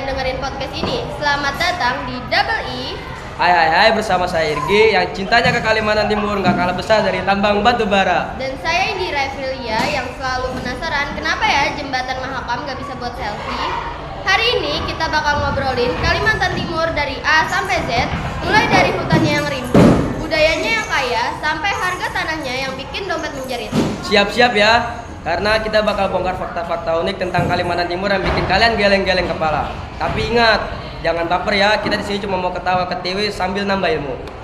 dengerin podcast ini. Selamat datang di Double E. Hai, bersama saya Irgi yang cintanya ke Kalimantan Timur nggak kalah besar dari tambang batu bara. Dan saya Indira Evelia yang selalu penasaran kenapa ya jembatan Mahakam nggak bisa buat selfie. Hari ini kita bakal ngobrolin Kalimantan Timur dari A sampai Z, mulai dari hutannya yang rimbun, budayanya yang kaya, sampai harga tanahnya yang bikin dompet menjerit. Siap-siap ya, karena kita bakal bongkar fakta-fakta unik tentang Kalimantan Timur yang bikin kalian geleng-geleng kepala. Tapi ingat, jangan baper ya, kita di sini cuma mau ketawa ke TV sambil nambah ilmu.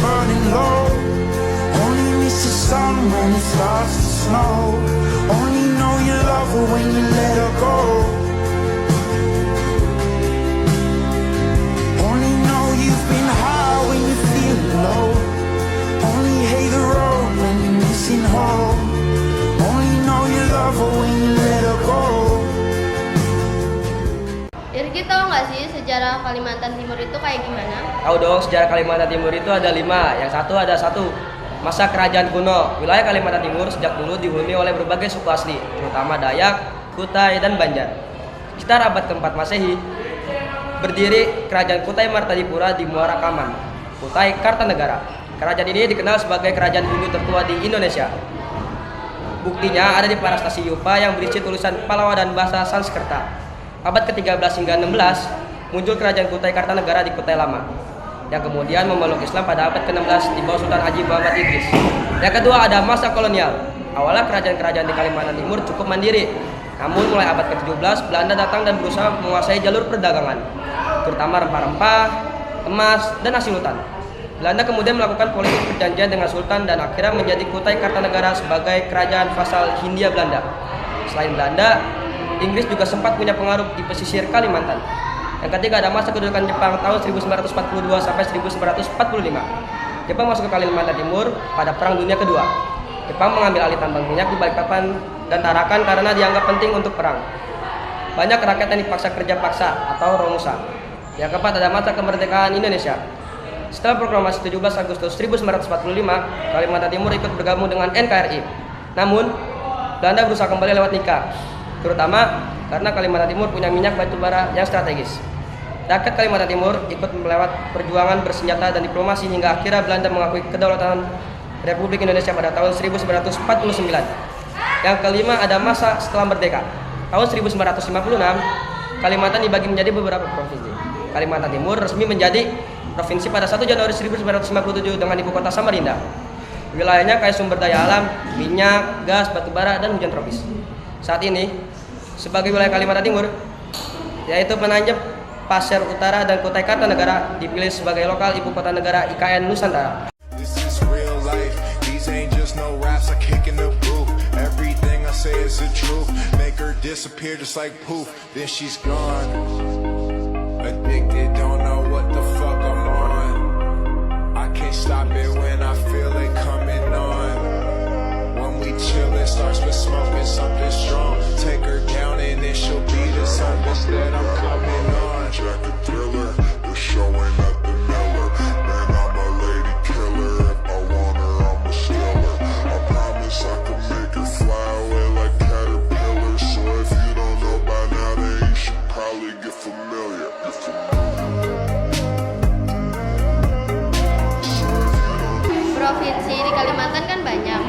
Burning low, only miss the sun when it starts to snow. Only know you love her when you let her go. Only know you've been high when you feel low. Only hate the road when you're missing home. Only know you love her when you let her go. Irgi tahu nggak sih sejarah Kalimantan Timur itu kayak gimana? Tahu dong, sejarah Kalimantan Timur itu ada 5. Yang satu ada masa kerajaan kuno. Wilayah Kalimantan Timur sejak dulu dihuni oleh berbagai suku asli, terutama Dayak, Kutai, dan Banjar. Sekitar abad ke-4 Masehi, berdiri Kerajaan Kutai Martadipura di Muara Kaman, Kutai Kartanegara. Kerajaan ini dikenal sebagai kerajaan Hindu tertua di Indonesia. Buktinya ada di prasasti Yupa yang berisi tulisan Palawa dan bahasa Sanskerta. Abad ke-13 hingga 16, muncul kerajaan Kutai Kartanegara di Kutai Lama, yang kemudian memeluk Islam pada abad ke-16 di bawah Sultan Haji Muhammad Idris. Yang kedua ada masa kolonial. Awalnya kerajaan-kerajaan di Kalimantan Timur cukup mandiri. Namun mulai abad ke-17, Belanda datang dan berusaha menguasai jalur perdagangan, terutama rempah-rempah, emas, dan hasil hutan. Belanda kemudian melakukan politik perjanjian dengan Sultan dan akhirnya menjadi Kutai Kartanegara sebagai kerajaan vasal Hindia Belanda. Selain Belanda, Inggris juga sempat punya pengaruh di pesisir Kalimantan. Yang ketiga ada masa kedudukan Jepang tahun 1942 sampai 1945. Jepang masuk ke Kalimantan Timur pada Perang Dunia Kedua. Jepang mengambil alih tambang minyak di Balikpapan dan Tarakan karena dianggap penting untuk perang. Banyak rakyat yang dipaksa kerja paksa atau romusa. Yang keempat ada masa kemerdekaan Indonesia. Setelah proklamasi 17 Agustus 1945, Kalimantan Timur ikut bergabung dengan NKRI. Namun, Belanda berusaha kembali lewat nikah, terutama karena Kalimantan Timur punya minyak batu bara yang strategis. Rakyat Kalimantan Timur ikut melewat perjuangan bersenjata dan diplomasi hingga akhirnya Belanda mengakui kedaulatan Republik Indonesia pada tahun 1949. Yang kelima ada masa setelah merdeka. Tahun 1956, Kalimantan dibagi menjadi beberapa provinsi. Kalimantan Timur resmi menjadi provinsi pada 1 Januari 1957 dengan ibu kota Samarinda. Wilayahnya kaya sumber daya alam, minyak, gas, batu bara, dan hujan tropis. Saat ini, sebagai wilayah Kalimantan Timur, yaitu Penanjep, Pasir Utara, dan Kutai Kartanegara dipilih sebagai lokal ibu kota negara IKN Nusantara. This is real life. These ain't just no raps I kick in the booth. Everything I say is the truth. Make her disappear just like poof. Then she's gone. Addicted, don't know what the fuck I'm on. I can't stop it when I feel it coming on. When we chillin', starts with smoking something strong. Take her down and then she'll be the sun that I'm coming on. Jack the thriller, the showing at the Miller. Man, I'm a lady killer. If I want her, I'ma steal her. I promise I can make her fly away like caterpillars. So if you don't know by now, then you should probably get familiar. Provinsi di Kalimantan kan banyak.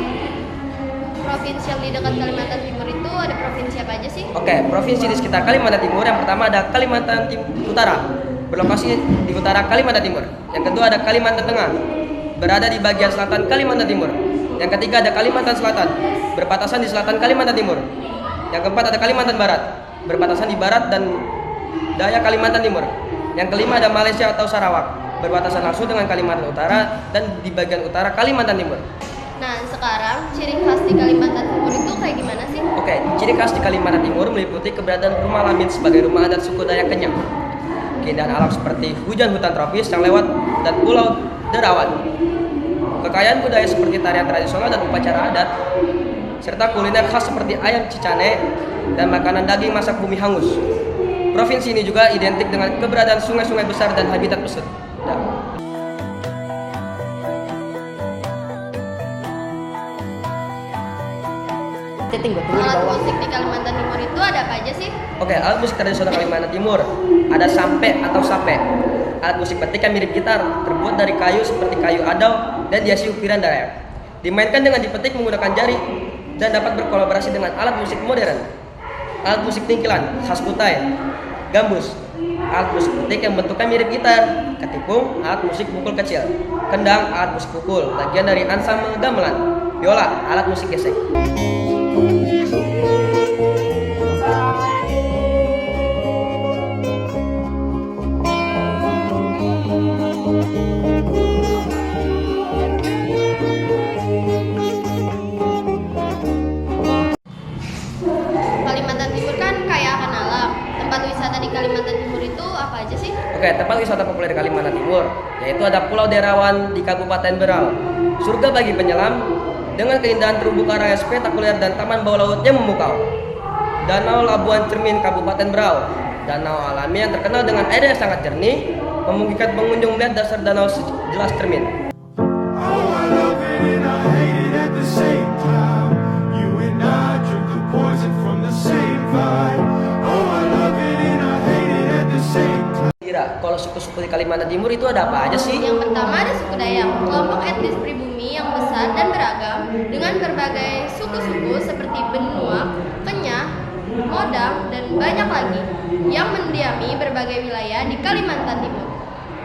Provinsi yang di dekat Kalimantan Timur itu ada provinsi apa aja sih? Oke, provinsi di sekitar Kalimantan Timur yang pertama ada Kalimantan Utara, berlokasi di utara Kalimantan Timur. Yang kedua ada Kalimantan Tengah, berada di bagian selatan Kalimantan Timur. Yang ketiga ada Kalimantan Selatan, berbatasan di selatan Kalimantan Timur. Yang keempat ada Kalimantan Barat, berbatasan di barat dan daya Kalimantan Timur. Yang kelima ada Malaysia atau Sarawak, berbatasan langsung dengan Kalimantan Utara dan di bagian utara Kalimantan Timur. Nah, sekarang ciri khas di Kalimantan Timur itu kayak gimana sih? Oke, ciri khas di Kalimantan Timur meliputi keberadaan rumah lamin sebagai rumah adat suku Dayak Kenyang. Keindahan alam seperti hujan hutan tropis yang lewat dan pulau derawan. Kekayaan budaya seperti tarian tradisional dan upacara adat, serta kuliner khas seperti ayam cicane dan makanan daging masak bumi hangus. Provinsi ini juga identik dengan keberadaan sungai-sungai besar dan habitat pesut. chatting gue tunggu di Alat bawah. musik di Kalimantan Timur itu ada apa aja sih? Oke, alat musik tradisional Kalimantan Timur ada sampe atau sape. Alat musik petik yang mirip gitar, terbuat dari kayu seperti kayu adau dan dihiasi ukiran Dayak. Dimainkan dengan dipetik menggunakan jari dan dapat berkolaborasi dengan alat musik modern. Alat musik tingkilan khas Kutai, gambus. Alat musik petik yang bentuknya mirip gitar, ketipung, alat musik pukul kecil, kendang, alat musik pukul, bagian dari ansambel gamelan, biola, alat musik gesek. Kalimantan Timur kan kaya akan alam. Tempat wisata di Kalimantan Timur itu apa aja sih? Oke, tempat wisata populer di Kalimantan Timur yaitu ada Pulau Derawan di Kabupaten Berau, surga bagi penyelam dengan keindahan terumbu karang yang spektakuler dan taman bawah laut yang memukau. Danau Labuan Cermin Kabupaten Berau, danau alami yang terkenal dengan air yang sangat jernih, memungkinkan pengunjung melihat dasar danau jelas cermin. Oh, I love it and I hate it at the same time. You and I drink the poison from the same vibe. Oh, I love it and I hate it at the same time. Kira, kalau suku-suku di Kalimantan Timur itu ada apa aja sih? Yang pertama ada suku Dayak, kelompok etnis pribumi yang besar dan beragam dengan berbagai suku-suku seperti Benua, Kenyah, Modang, dan banyak lagi yang mendiami berbagai wilayah di Kalimantan Timur.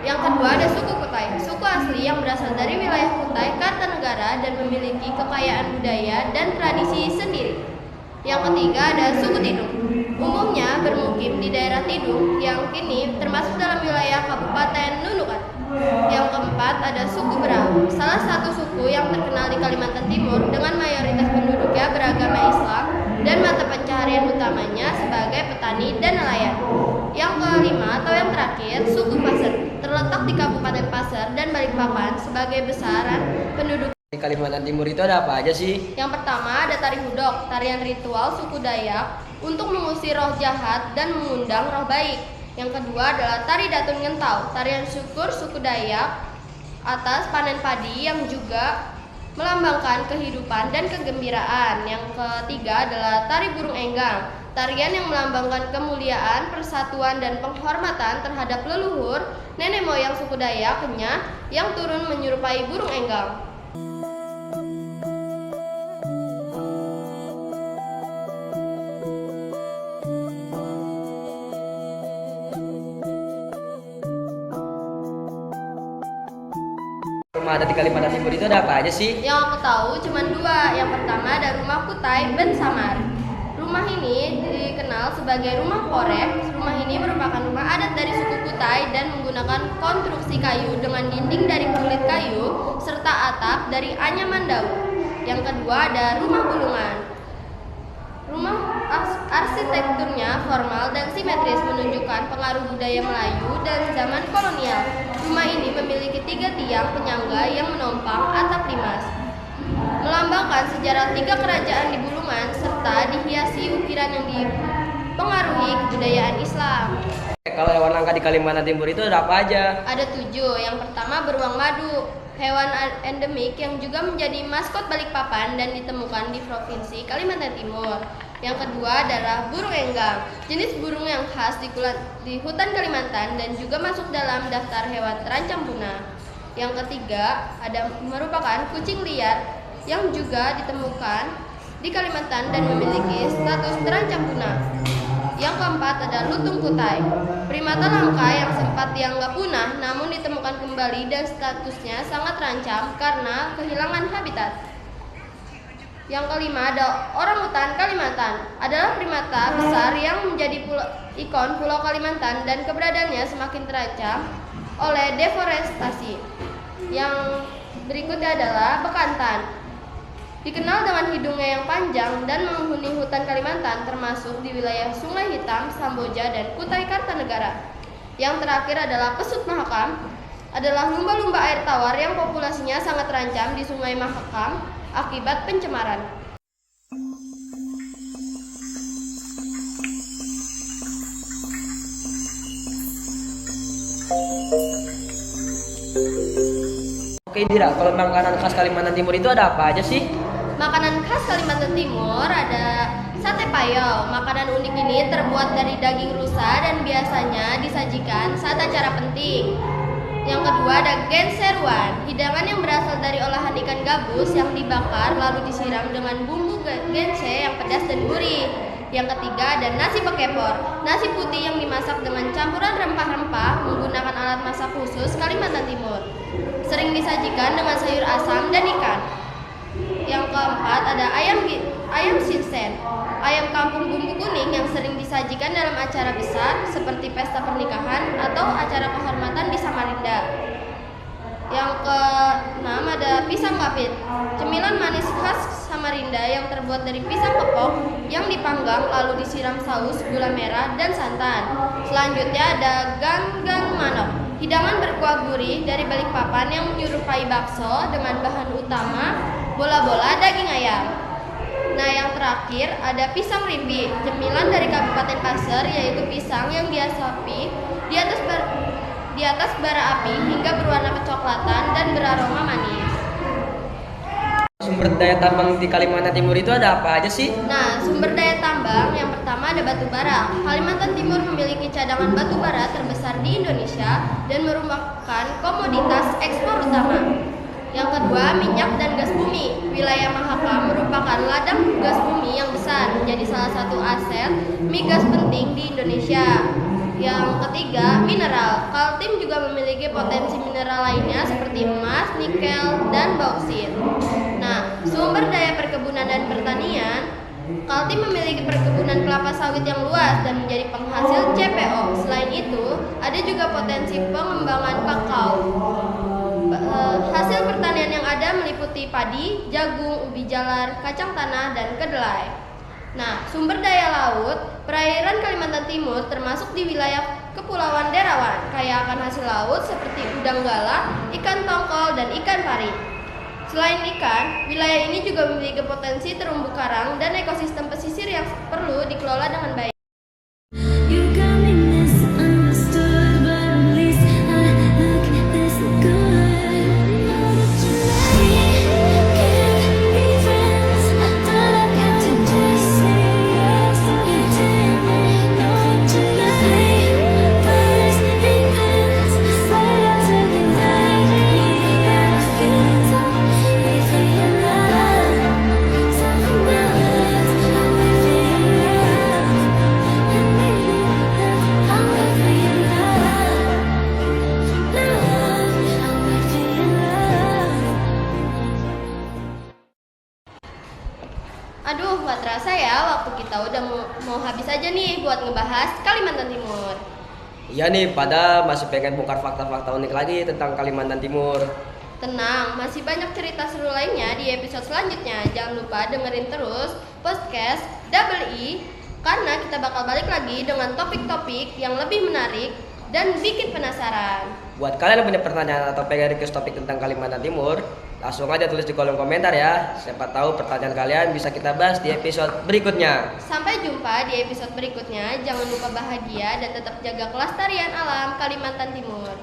Yang kedua ada suku Kutai, suku asli yang berasal dari wilayah Kutai, Kartanegara dan memiliki kekayaan budaya dan tradisi sendiri. Yang ketiga ada suku Tidung, umumnya bermukim di daerah Tidung yang kini termasuk dalam wilayah Kabupaten Nunukan. Yang keempat ada suku Berau, salah satu suku yang terkenal di Kalimantan Timur dengan mayoritas penduduknya beragama Islam dan mata pencaharian utamanya sebagai petani dan nelayan. Yang kelima atau yang terakhir suku Pasir, terletak di Kabupaten Pasir dan Balikpapan sebagai besaran penduduk. Di Kalimantan Timur itu ada apa aja sih? Yang pertama ada tari hudok, tarian ritual suku Dayak untuk mengusir roh jahat dan mengundang roh baik. Yang kedua adalah tari Datun Ngentau, tarian syukur suku Dayak atas panen padi yang juga melambangkan kehidupan dan kegembiraan. Yang ketiga adalah tari Burung Enggang, tarian yang melambangkan kemuliaan, persatuan, dan penghormatan terhadap leluhur nenek moyang suku Dayak Kenyah yang turun menyerupai burung enggang. Rumah adat di Kalimantan Timur itu ada apa aja sih? Yang aku tahu cuma dua. Yang pertama ada rumah Kutai Ben Samar. Rumah ini dikenal sebagai rumah korek. Rumah ini merupakan rumah adat dari suku Kutai dan menggunakan konstruksi kayu dengan dinding dari kulit kayu serta atap dari anyaman daun. Yang kedua ada rumah gulungan. Rumah arsitekturnya formal dan simetris menunjukkan pengaruh budaya Melayu dan zaman kolonial. Rumah ini memiliki 3 tiang penyangga yang menompang atap limas, melambangkan sejarah 3 kerajaan di Bulungan serta dihiasi ukiran yang dipengaruhi kebudayaan Islam. Kalau hewan langka di Kalimantan Timur itu ada apa aja? Ada 7. Yang pertama beruang madu, hewan endemik yang juga menjadi maskot Balikpapan dan ditemukan di Provinsi Kalimantan Timur. Yang kedua adalah burung enggang, jenis burung yang khas di hutan Kalimantan dan juga masuk dalam daftar hewan terancam punah. Yang ketiga merupakan kucing liar yang juga ditemukan di Kalimantan dan memiliki status terancam punah. Yang keempat ada lutung Kutai, primata langka yang sempat dianggap punah namun ditemukan kembali dan statusnya sangat terancam karena kehilangan habitat. Yang kelima ada orangutan Kalimantan, adalah primata besar yang menjadi ikon Pulau Kalimantan dan keberadaannya semakin terancam oleh deforestasi. Yang berikutnya adalah bekantan, dikenal dengan hidungnya yang panjang dan menghuni hutan Kalimantan termasuk di wilayah Sungai Hitam, Samboja, dan Kutai Kartanegara. Yang terakhir adalah pesut Mahakam, adalah lumba-lumba air tawar yang populasinya sangat terancam di Sungai Mahakam akibat pencemaran. Oke Dira, kalau makanan khas Kalimantan Timur itu ada apa aja sih? Makanan khas Kalimantan Timur ada sate payau. Makanan unik ini terbuat dari daging rusa dan biasanya disajikan saat acara penting. Yang kedua ada genseruan, hidangan yang berasal dari olahan ikan gabus yang dibakar lalu disiram dengan bumbu gense yang pedas dan gurih. Yang ketiga ada nasi bekepor, nasi putih yang dimasak dengan campuran rempah-rempah menggunakan alat masak khusus Kalimantan Timur. Sering disajikan dengan sayur asam dan ikan. Yang keempat ada ayam sinsen, ayam kampung bumbu kuning yang sering disajikan dalam acara besar seperti pesta pernikahan atau acara kehormatan di Samarinda. Yang keenam ada pisang kapit, cemilan manis khas Samarinda yang terbuat dari pisang kepok yang dipanggang lalu disiram saus, gula merah, dan santan. Selanjutnya ada ganggang manok, hidangan berkuah gurih dari Balikpapan yang menyerupai bakso dengan bahan utama bola-bola daging ayam. Nah, yang terakhir ada pisang rimbi, cemilan dari Kabupaten Pasir, yaitu pisang yang diasapi di atas bara api hingga berwarna kecoklatan dan beraroma manis. Sumber daya tambang di Kalimantan Timur itu ada apa aja sih? Nah, sumber daya tambang yang pertama ada batu bara. Kalimantan Timur memiliki cadangan batu bara terbesar di Indonesia dan merupakan komoditas ekspor utama. Yang kedua, minyak dan gas bumi. Wilayah Mahakam merupakan ladang gas bumi yang besar, menjadi salah satu aset migas penting di Indonesia. Yang ketiga, mineral. Kaltim juga memiliki potensi mineral lainnya seperti emas, nikel, dan bauksit. Nah, sumber daya perkebunan dan pertanian, Kaltim memiliki perkebunan kelapa sawit yang luas dan menjadi penghasil CPO. Selain itu, ada juga potensi pengembangan kakao. Hasil pertanian yang ada meliputi padi, jagung, ubi jalar, kacang tanah, dan kedelai. Nah, sumber daya laut, perairan Kalimantan Timur termasuk di wilayah Kepulauan Derawan, kaya akan hasil laut seperti udang galah, ikan tongkol, dan ikan pari. Selain ikan, wilayah ini juga memiliki potensi terumbu karang dan ekosistem pesisir yang perlu dikelola dengan baik. You got me misunderstood, but at least I look this good. Know that you can't be friends. I thought I got to just say yes, you didn't. Know that you first depends. Wait until the night, got a feeling so we feel love. Something else, how we feel love. And maybe how we feel love. Love, how we feel love. Aduh, gak terasa ya, waktu kita udah mau habis aja nih buat ngebahas Kalimantan Timur. Iya nih, pada masih pengen bongkar fakta-fakta unik lagi tentang Kalimantan Timur. Tenang, masih banyak cerita seru lainnya di episode selanjutnya. Jangan lupa dengerin terus podcast Double I, karena kita bakal balik lagi dengan topik-topik yang lebih menarik dan bikin penasaran. Buat kalian yang punya pertanyaan atau pengen request topik tentang Kalimantan Timur, langsung aja tulis di kolom komentar ya. Siapa tahu pertanyaan kalian bisa kita bahas di episode berikutnya. Sampai jumpa di episode berikutnya. Jangan lupa bahagia dan tetap jaga kelestarian alam Kalimantan Timur.